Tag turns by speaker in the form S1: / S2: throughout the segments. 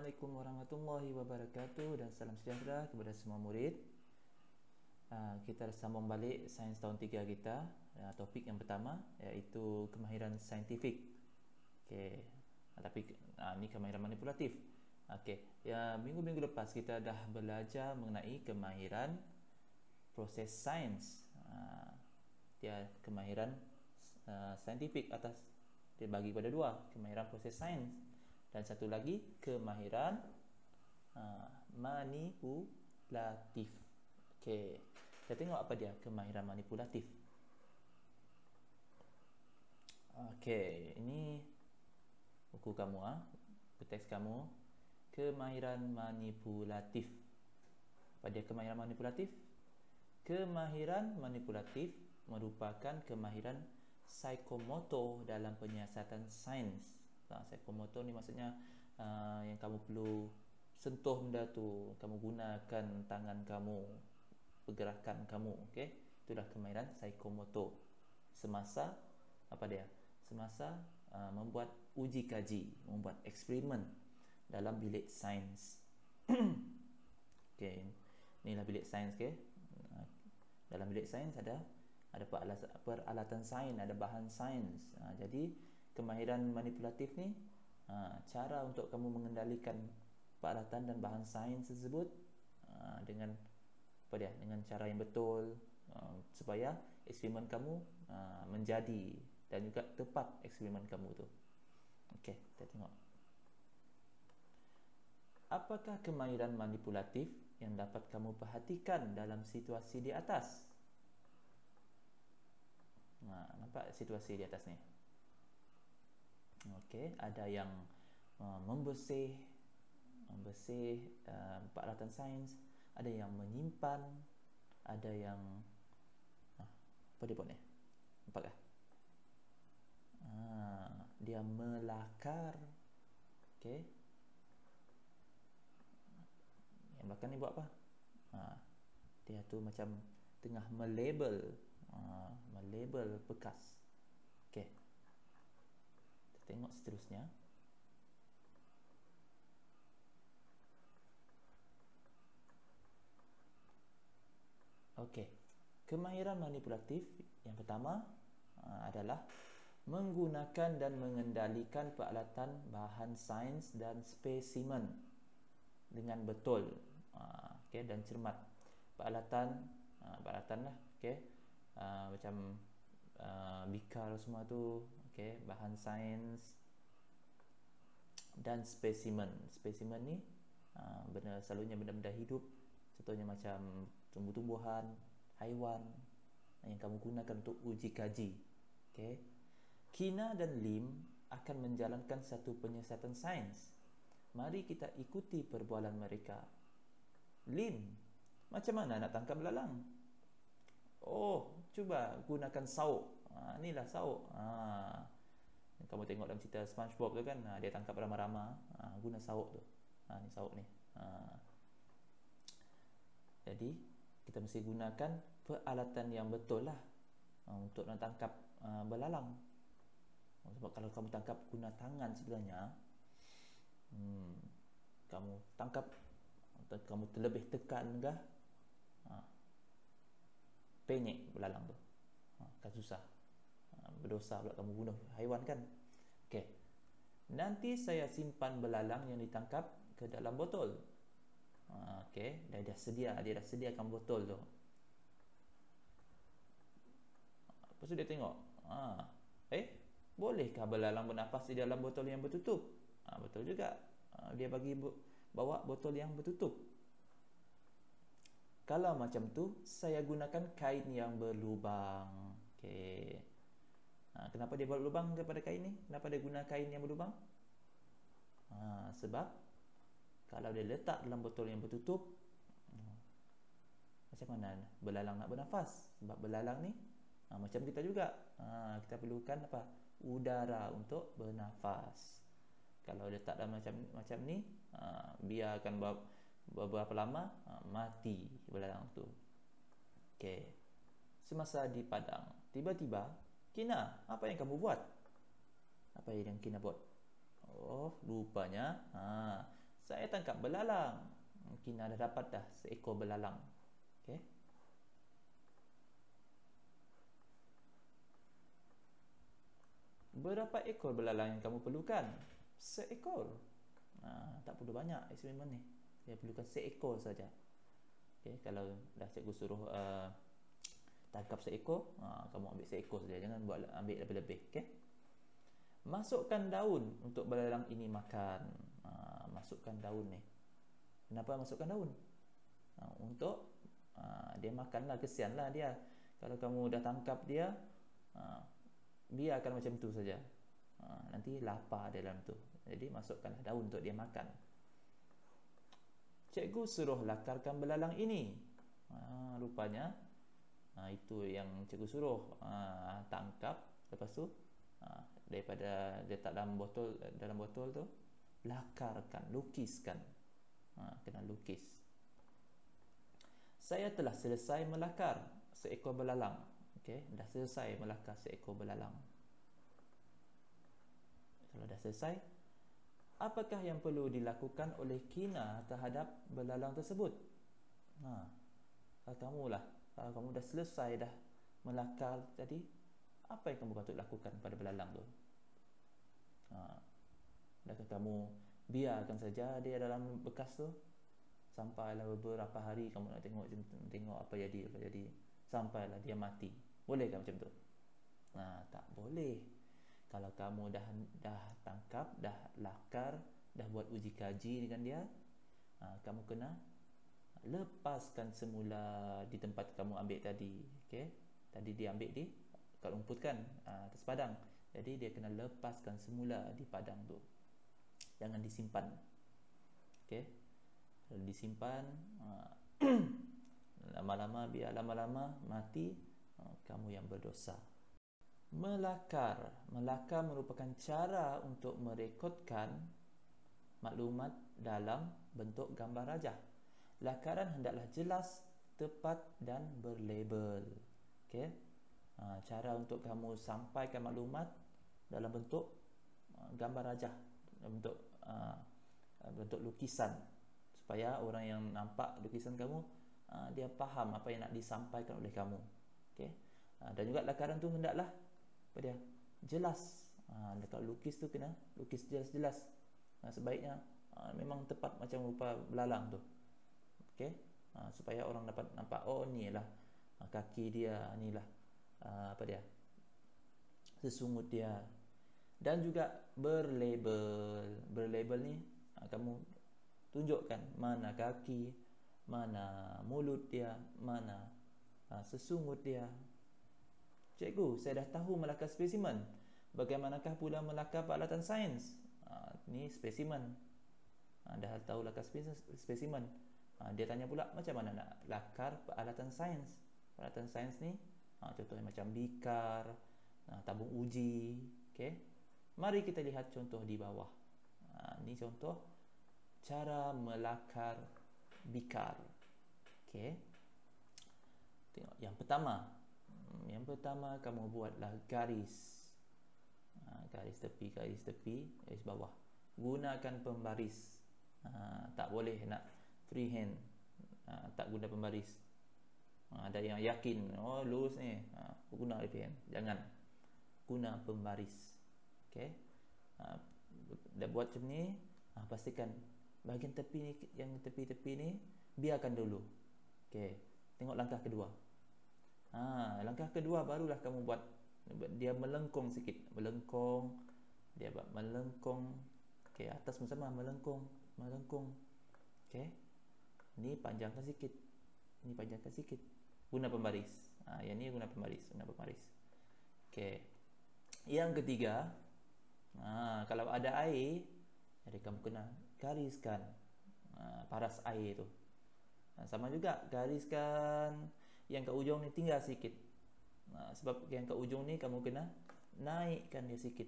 S1: Assalamualaikum warahmatullahi wabarakatuh dan salam sejahtera kepada semua murid. Kita sambung balik sains tahun 3 kita. Topik yang pertama iaitu kemahiran saintifik. Okey. Tapi ni kemahiran manipulatif. Okey. Ya, minggu-minggu lepas kita dah belajar mengenai kemahiran proses sains. Dia kemahiran saintifik atas dia bagi pada dua, kemahiran proses sains dan satu lagi kemahiran manipulatif. Okey. Kita tengok apa dia kemahiran manipulatif. Okey, ini buku kamu teks kamu, kemahiran manipulatif. Apa dia kemahiran manipulatif? Kemahiran manipulatif merupakan kemahiran psikomotor dalam penyiasatan sains. Psikomotor ni maksudnya yang kamu perlu sentuh benda tu, kamu gunakan tangan kamu, pergerakan kamu, okey? Itulah kemahiran psikomotor. Semasa apa dia? Semasa membuat uji kaji, membuat eksperimen dalam bilik sains. Okey, inilah bilik sains, okey. Dalam bilik sains ada peralatan sains, ada bahan sains. Jadi kemahiran manipulatif ni cara untuk kamu mengendalikan peralatan dan bahan sains tersebut dengan apa dia? Dengan cara yang betul supaya eksperimen kamu menjadi dan juga tepat eksperimen kamu tu. Okey, kita tengok. Apakah kemahiran manipulatif yang dapat kamu perhatikan dalam situasi di atas? Nampak situasi di atas ni? Okey, ada yang membersih peralatan sains, ada yang menyimpan, ada yang apa dia buat ni? Nampak tak? Dia melakar. Okey. Yang belakang ni buat apa? Dia tu macam tengah melabel bekas. Okey. Kita tengok seterusnya. Okey. Kemahiran manipulatif yang pertama adalah menggunakan dan mengendalikan peralatan, bahan sains dan spesimen dengan betul, okey, dan cermat. Peralatan lah, okey. Macam bikal semua tu, okey, bahan sains dan spesimen. Spesimen ni selalunya benda-benda hidup, contohnya macam tumbuh-tumbuhan, haiwan yang kamu gunakan untuk uji kaji. Okey. Kina dan Lim akan menjalankan satu penyiasatan sains. Mari kita ikuti perbualan mereka. Lim, macam mana nak tangkap belalang? Oh, cuba gunakan sauk. Inilah sauk. Kamu tengok dalam cerita SpongeBob tu kan, dia tangkap rama-rama, guna sauk tu. Ni sauk ni. Jadi kita mesti gunakan peralatan yang betul lah untuk nak tangkap belalang. Sebab kalau kamu tangkap guna tangan sebenarnya, kamu tangkap atau kamu terlebih tekan kah, penyek belalang tu, kan susah. Berdosa pula kamu bunuh haiwan kan. Okey, nanti saya simpan belalang yang ditangkap ke dalam botol. Okey, dia dah sediakan botol tu. Lepas tu dia tengok, bolehkah belalang bernafas di dalam botol yang bertutup? Betul juga. Dia bawa botol yang bertutup. Kalau macam tu, saya gunakan kain yang berlubang. Okey. Kenapa dia buat lubang kepada kain ni? Kenapa dia guna kain yang berlubang? Sebab kalau dia letak dalam botol yang bertutup, macam mana belalang nak bernafas? Sebab belalang ni macam kita juga, kita perlukan apa? Udara untuk bernafas. Kalau letak dalam macam ni, biarkan beberapa lama, mati belalang tu. Okey. Semasa di padang, tiba-tiba, Kina, apa yang kamu buat? Apa yang Kina buat? Oh, rupanya Saya tangkap belalang. Kina dah dapat dah seekor belalang. Okey. Berapa ekor belalang yang kamu perlukan? Seekor. Tak perlu banyak eksperimen ni. Dia perlukan seekor saja. Okey, kalau dah cikgu suruh tangkap seekor, kamu ambil seekor saja, jangan buat ambil lebih-lebih. Okey. Masukkan daun untuk belalang ini makan. Masukkan daun ni. Kenapa masukkan daun? Untuk dia makanlah, kesianlah dia. Kalau kamu dah tangkap dia, biarkan macam tu saja. Nanti lapar dia dalam tu. Jadi masukkanlah daun untuk dia makan. Cikgu suruh lakarkan belalang ini. Rupanya itu yang cikgu suruh. Tangkap, lepas tu daripada letak dalam botol tu, lakarkan, lukiskan. Kena lukis. Saya telah selesai melakar seekor belalang. Okey, dah selesai melakar seekor belalang. Kalau dah selesai, apakah yang perlu dilakukan oleh Kina terhadap belalang tersebut? Kalau kamu dah selesai dah melakar tadi, apa yang kamu patut lakukan pada belalang tu? Adakah kamu biarkan saja dia dalam bekas tu sampailah beberapa hari, kamu nak tengok apa jadi sampailah dia mati? Bolehkah macam tu? Tak boleh. Kalau kamu dah tangkap, dah lakar, dah buat uji kaji dengan dia, kamu kena lepaskan semula di tempat kamu ambil tadi. Okey, tadi dia ambil di kat rumput kan, atas padang. Jadi dia kena lepaskan semula di padang tu. Jangan disimpan. Okey, kalau disimpan biar lama-lama mati, kamu yang berdosa. Melakar merupakan cara untuk merekodkan maklumat dalam bentuk gambar rajah. Lakaran hendaklah jelas, tepat dan berlabel. Okey. Cara untuk kamu sampaikan maklumat dalam bentuk gambar rajah, dalam bentuk lukisan, supaya orang yang nampak lukisan kamu, dia faham apa yang nak disampaikan oleh kamu. Okey. Dan juga lakaran tu hendaklah jelas. Kalau lukis tu kena lukis jelas-jelas. Sebaiknya memang tepat macam rupa belalang tu. Okey. Supaya orang dapat nampak, oh ni lah kaki dia, inilah sesungut dia. Dan juga berlabel ni, kamu tunjukkan mana kaki, mana mulut dia, mana sesungut dia. Cikgu, saya dah tahu melakar spesimen. Bagaimanakah pula melakar peralatan sains? Ni spesimen. Dah tahu lakar spesimen. Dia tanya pula macam mana nak lakar peralatan sains. Peralatan sains ni contohnya macam bikar, tabung uji. Okey. Mari kita lihat contoh di bawah. Ni contoh cara melakar bikar. Okey. Tengok yang pertama. Yang pertama, kamu buatlah garis. Garis tepi, garis bawah. Gunakan pembaris. Tak boleh nak freehand. Tak guna pembaris. Ada yang yakin, oh lurus ni, guna freehand. Jangan. Guna pembaris. Okey. Dah buat macam ni, pastikan bahagian tepi ni, yang tepi-tepi ni biarkan dulu. Okey. Tengok langkah kedua. Langkah kedua barulah kamu buat dia melengkung sikit. Dia buat melengkung. Okey, atas sama melengkung. Okey. Ni panjangkan sikit. Guna pembaris. Yang ni guna pembaris. Okey. Yang ketiga, kalau ada air, jadi kamu kena gariskan paras air tu. Sama juga, gariskan yang kat ujung ni tinggal sikit. Sebab yang kat ujung ni kamu kena naikkan dia sikit.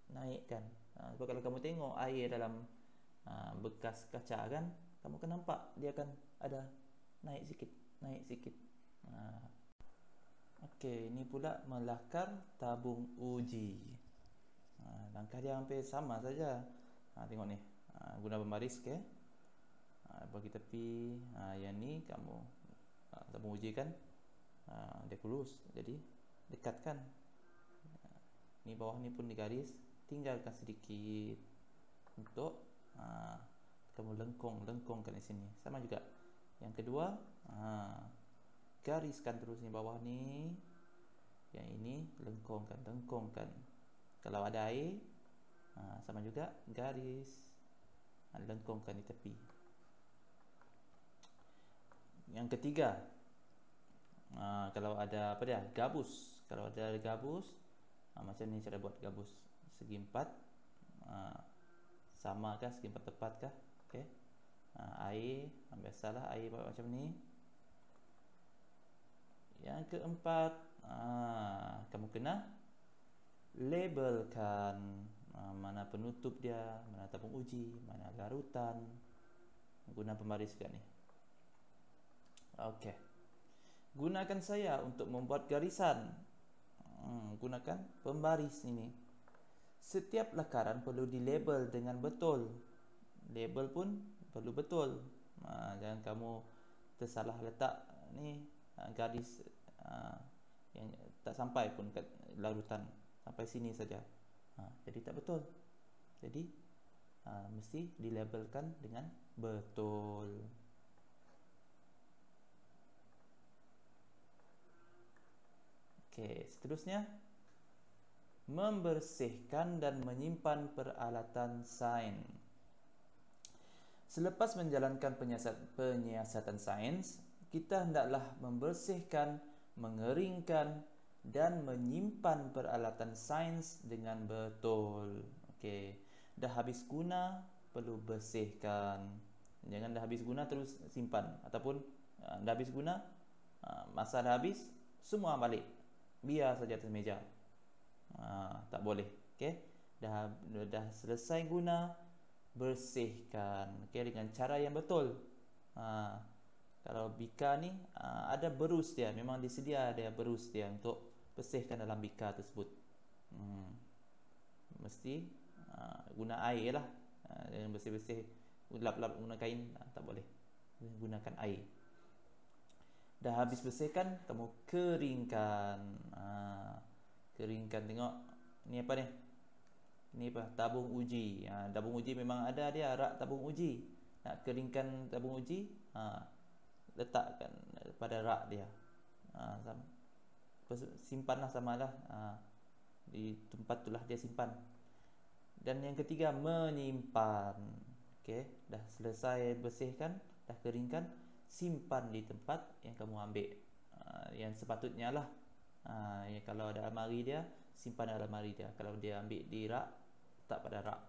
S1: Sebab kalau kamu tengok air dalam bekas kaca kan, kamu akan nampak dia akan ada naik sikit. Okey, ni pula melakar tabung uji. Langkah dia hampir sama saja. Tengok ni. Guna pembaris, okey. bagi tepi. Yang ni kamu tabung uji kan, dia kurus, jadi dekatkan. Ni bawah ni pun digaris, tinggalkan sedikit untuk kamu lengkungkan di sini. Sama juga yang kedua, gariskan terus ni bawah ni. Yang ini lengkungkan. Kalau ada air, sama juga garis, lengkungkan di tepi. Yang ketiga, kalau ada apa dia, gabus. Kalau ada gabus, macam ni cara buat gabus. Segi empat, sama kah, segi empat tepat kah? Okey. Air, biasalah air macam ni. Yang keempat, kamu kena labelkan mana penutup dia, mana tabung uji, mana larutan. Guna pembaris juga ni. Okey. Gunakan saya untuk membuat garisan. Gunakan pembaris ini. Setiap lakaran perlu dilabel dengan betul. Label pun perlu betul. Jangan kamu tersalah letak ni garis yang tak sampai pun kat larutan, sampai sini saja. Jadi tak betul. Jadi mesti dilabelkan dengan betul. Okey, seterusnya, membersihkan dan menyimpan peralatan sains. Selepas menjalankan penyiasatan sains, kita hendaklah membersihkan, mengeringkan dan menyimpan peralatan sains dengan betul. Okey, dah habis guna perlu bersihkan. Jangan dah habis guna terus simpan, ataupun dah habis guna, masa dah habis semua balik, biar saja atas meja. Tak boleh. Okey, dah selesai guna, bersihkan. Okey, dengan cara yang betul. Kalau bika ni ada berus dia, memang disedia ada berus dia untuk bersihkan dalam bika tersebut. Mesti guna air lah. Jangan bersih-bersih lap-lap guna kain, tak boleh. Gunakan air. Dah habis bersihkan, kamu keringkan. Keringkan, tengok ni apa ni? Ni apa? Tabung uji. Tabung uji memang ada dia rak tabung uji. Nak keringkan tabung uji, letakkan pada rak dia. Simpanlah, samalah di tempat itulah dia simpan. Dan yang ketiga, menyimpan. Okey, dah selesai bersihkan, dah keringkan, simpan di tempat yang kamu ambil. Yang sepatutnya lah. Kalau ada almari dia, simpan dalam almari dia. Kalau dia ambil di rak, letak pada rak.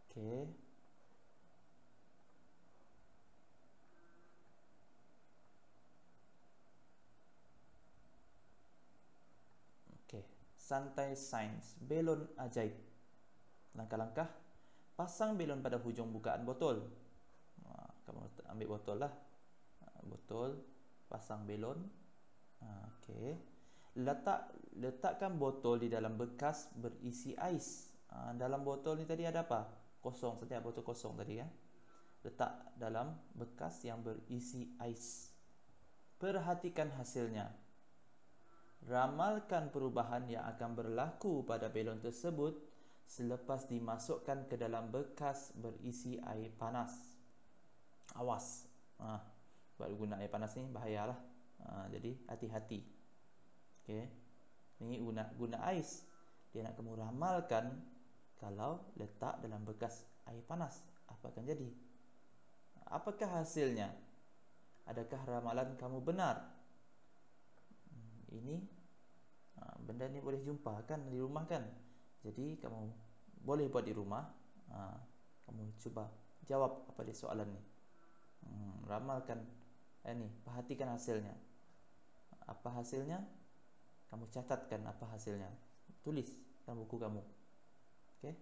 S1: Okey. Okey, santai sains, belon ajaib. Langkah-langkah: pasang belon pada hujung bukaan botol. Kamu ambil botol lah. Botol, pasang belon. Okey. Letakkan botol di dalam bekas berisi ais. Dalam botol ni tadi ada apa? Kosong saja, botol kosong tadi kan. Letak dalam bekas yang berisi ais. Perhatikan hasilnya. Ramalkan perubahan yang akan berlaku pada belon tersebut selepas dimasukkan ke dalam bekas berisi air panas. Awas, buat guna air panas ni bahayalah. Jadi hati-hati. Okey, ni guna ais. Dia nak kamu ramalkan kalau letak dalam bekas air panas, apa akan jadi? Apakah hasilnya? Adakah ramalan kamu benar? Ini benda ni boleh jumpa kan di rumah kan. Jadi kamu boleh buat di rumah. Kamu cuba jawab apa dia soalan ni. Ramalkan ni, perhatikan hasilnya. Apa hasilnya? Kamu catatkan apa hasilnya. Tulis dalam buku kamu. Okey.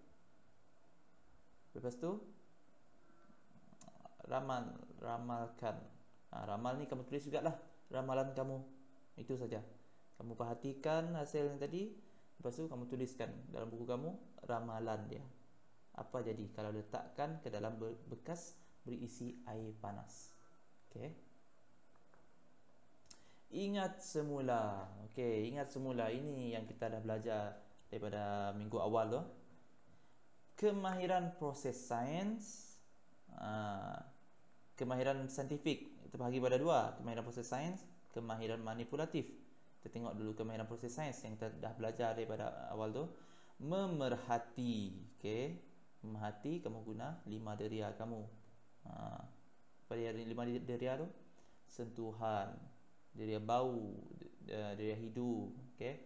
S1: Lepas tu ramalkan. Ramal ni kamu tulis jugalah ramalan kamu. Itu saja. Kamu perhatikan hasil yang tadi, lepas tu kamu tuliskan dalam buku kamu ramalan dia. Apa jadi kalau letakkan ke dalam bekas berisi air panas? Okey. Ingat semula. Okey, ingat semula. Ini yang kita dah belajar daripada minggu awal tu. Kemahiran proses sains, kemahiran saintifik terbahagi pada dua, kemahiran proses sains, kemahiran manipulatif. Kita tengok dulu kemahiran proses sains yang kita dah belajar daripada awal tu. Memerhati. Okey, memerhati, kamu guna 5 deria kamu. Pada 5 deria tu, sentuhan, deria bau, deria hidung, okey,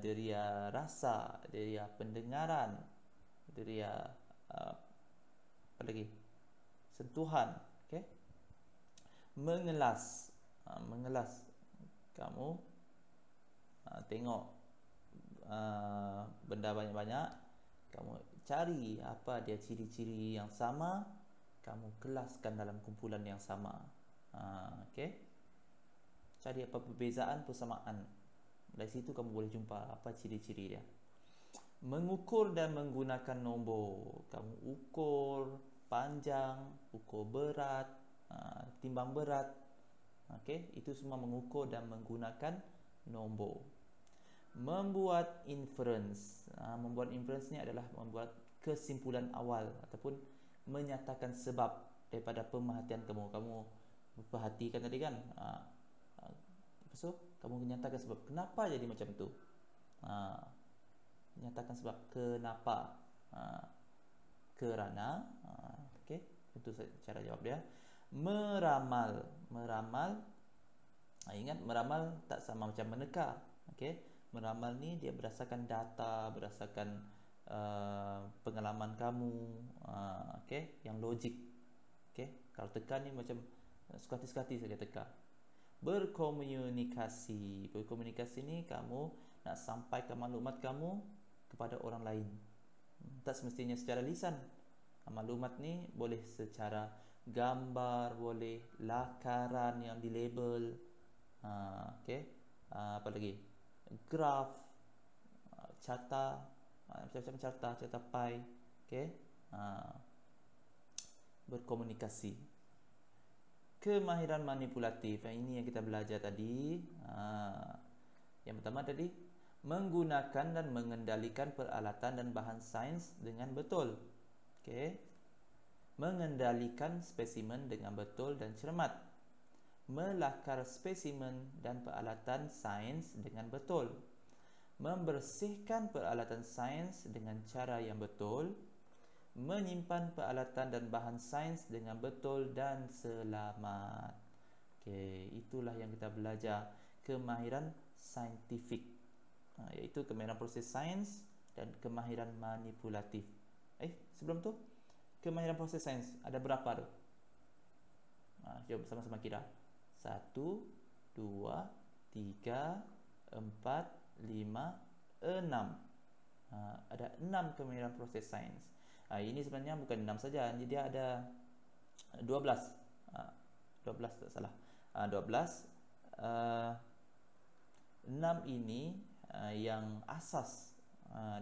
S1: deria rasa, deria pendengaran, deria apa lagi, sentuhan, okey. Mengelas, mengelas, kamu tengok benda banyak-banyak, kamu cari apa dia ciri-ciri yang sama, kamu kelaskan dalam kumpulan yang sama. Okey, cari apa perbezaan, persamaan. Dari situ kamu boleh jumpa apa ciri-ciri dia. Mengukur dan menggunakan nombor. Kamu ukur panjang, ukur berat, timbang berat. Okey, itu semua mengukur dan menggunakan nombor. Membuat inference. Membuat inference ni adalah membuat kesimpulan awal ataupun menyatakan sebab daripada pemerhatian kamu. Kamu perhatikan tadi kan, so kamu menyatakan sebab kenapa jadi macam tu. Menyatakan sebab kenapa, kerana. Okey, itu cara jawab dia. Meramal. Meramal, ingat meramal tak sama macam meneka. Okey, meramal ni dia berdasarkan data, berdasarkan pengalaman kamu, okey, yang logik. Okey, kalau teka ni macam sekati-sekati saja teka. Berkomunikasi. Berkomunikasi ni kamu nak sampaikan maklumat kamu kepada orang lain. Tak semestinya secara lisan. Maklumat ni boleh secara gambar, boleh lakaran yang dilabel, okey, apa lagi, graf, carta, macam-macam carta pie. Okey, berkomunikasi. Kemahiran manipulatif, ini yang kita belajar tadi. Yang pertama tadi, menggunakan dan mengendalikan peralatan dan bahan sains dengan betul. Okey, mengendalikan spesimen dengan betul dan cermat. Melakar spesimen dan peralatan sains dengan betul. Membersihkan peralatan sains dengan cara yang betul. Menyimpan peralatan dan bahan sains dengan betul dan selamat. Okey, itulah yang kita belajar kemahiran saintifik, iaitu kemahiran proses sains dan kemahiran manipulatif. Sebelum tu, kemahiran proses sains ada berapa tu? Jom sama-sama kira. 1, 2, 3, 4, 5, 6. Ada 6 kemahiran proses sains. Ini sebenarnya bukan 6 saja, jadi dia ada 12. 12 tak salah. 12. 6 ini yang asas,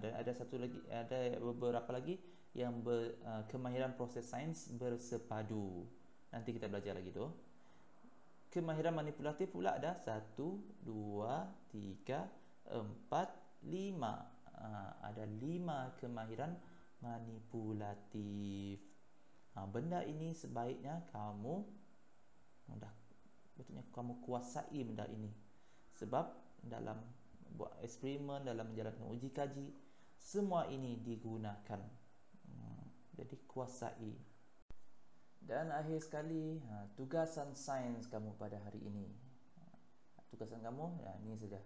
S1: dan ada satu lagi, ada beberapa lagi yang kemahiran proses sains bersepadu. Nanti kita belajar lagi tu. Kemahiran manipulatif pula ada 1, 2, 3, 4, 5. Ada 5 kemahiran manipulatif. Benda ini sebaiknya kamu betulnya kamu kuasai benda ini. Sebab dalam buat eksperimen, dalam menjalankan uji kaji, semua ini digunakan. Jadi kuasai. Dan akhir sekali, tugasan sains kamu pada hari ini. Tugasan kamu, ini saja.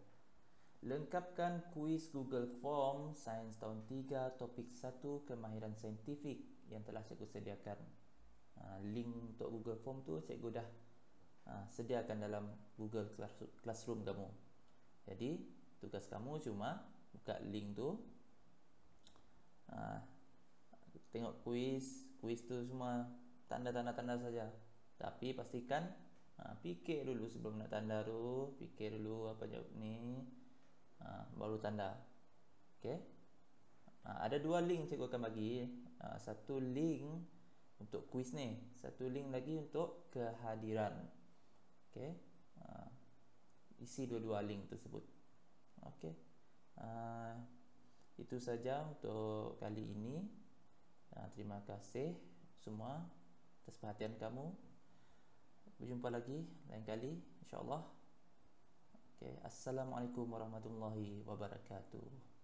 S1: Lengkapkan kuis Google Form Sains tahun 3 topik 1 kemahiran saintifik yang telah cikgu sediakan. Link untuk Google Form tu cikgu dah sediakan dalam Google Classroom kamu. Jadi tugas kamu cuma buka link tu, tengok kuis tu semua tanda-tanda saja. Tapi pastikan fikir dulu sebelum nak tanda tu, fikir dulu apa jawab ni, baru tanda. Okey. Ada dua link cikgu akan bagi. Satu link untuk kuis ni, satu link lagi untuk kehadiran. Okey. Isi dua-dua link tersebut. Okey. Itu saja untuk kali ini. Terima kasih semua atas perhatian kamu. Berjumpa lagi lain kali insya-Allah. Okey, assalamualaikum warahmatullahi wabarakatuh.